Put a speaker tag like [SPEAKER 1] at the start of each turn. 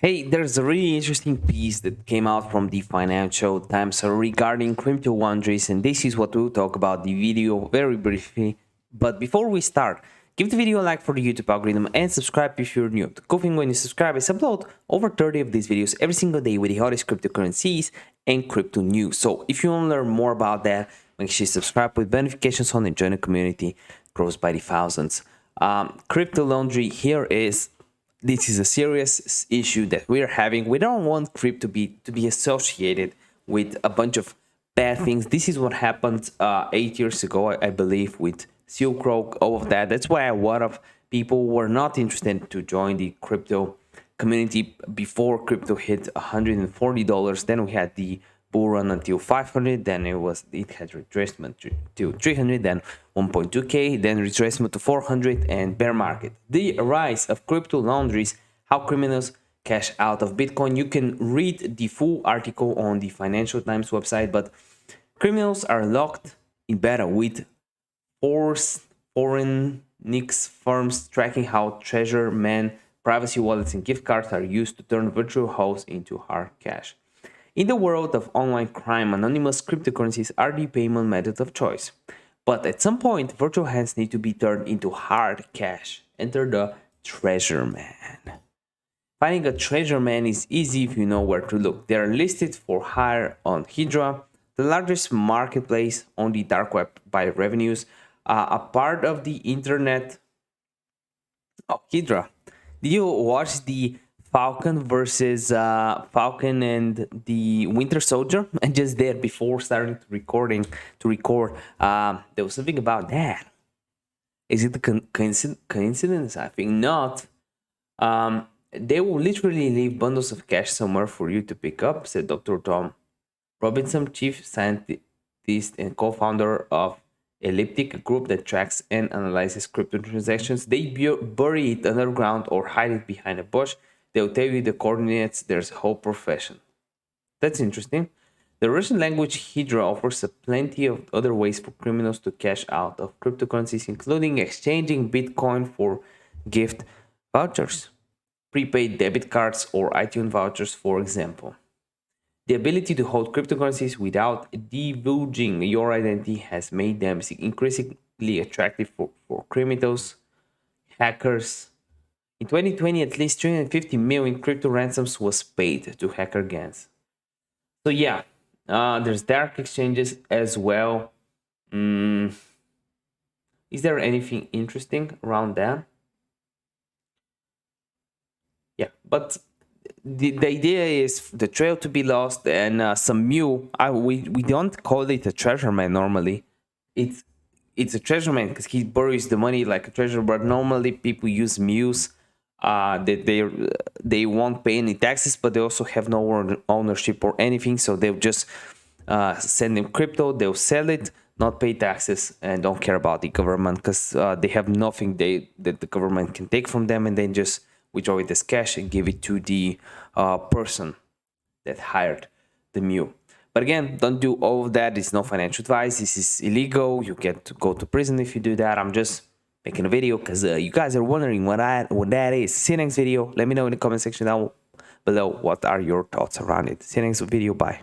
[SPEAKER 1] Hey, there's a really interesting piece that came out from the Financial Times regarding crypto laundries, and this is what we'll talk about the video very briefly. But before we start, give the video a like for the YouTube algorithm and subscribe if you're new. The cool thing when you subscribe is I upload over 30 of these videos every single day with the hottest cryptocurrencies and crypto news. So if you want to learn more about that, make sure you subscribe with notifications on and join the community. It grows by the thousands. Crypto laundry here is this is a serious issue that we're having. We don't want crypto to be associated with a bunch of bad things. This is what happened 8 years ago, I believe, with Silk Road, all of that. That's why a lot of people were not interested to join the crypto community before crypto hit $140. Then we had the bull run until 500, then it had retracement to 300, then 1.2k, then retracement to 400, and bear market. The rise of crypto laundries, how criminals cash out of Bitcoin. You can read the full article on the Financial Times website, but criminals are locked in beta with foreign Nix firms tracking how treasure man privacy wallets and gift cards are used to turn virtual holes into hard cash. In the world of online crime, anonymous cryptocurrencies are the payment method of choice. But at some point, virtual hands need to be turned into hard cash. Enter the treasure man. Finding a treasure man is easy if you know where to look. They are listed for hire on Hydra, the largest marketplace on the dark web by revenues, a part of the internet of Hydra. Did you watch the Falcon versus Falcon and the Winter Soldier? And just there before starting to record, there was something about that. Is it a coincidence? I think not. They will literally leave bundles of cash somewhere for you to pick up, said Dr. Tom Robinson, chief scientist and co-founder of Elliptic, a group that tracks and analyzes crypto transactions. They bury it underground or hide it behind a bush. They'll tell you the coordinates. There's a whole profession. That's interesting. The Russian language Hydra offers plenty of other ways for criminals to cash out of cryptocurrencies, including exchanging Bitcoin for gift vouchers, prepaid debit cards, or iTunes vouchers, for example. The ability to hold cryptocurrencies without divulging your identity has made them increasingly attractive for criminals, hackers. In 2020, at least 350 million crypto ransoms was paid to hacker gangs. So yeah, there's dark exchanges as well. Is there anything interesting around that? Yeah, but the idea is the trail to be lost and some mule. We don't call it a treasure man normally. It's a treasure man because he buries the money like a treasure. But normally people use mules. They won't pay any taxes, but they also have no ownership or anything. So they'll just send them crypto. They'll sell it, not pay taxes, and don't care about the government because they have nothing that the government can take from them, and then just withdraw it as cash and give it to the person that hired the mule. But again, don't do all of that. It's no financial advice. This is illegal. You get to go to prison if you do that. I'm just making a video because you guys are wondering what that is. See you next video. Let me know in the comment section down below what are your thoughts around it. See you next video. Bye.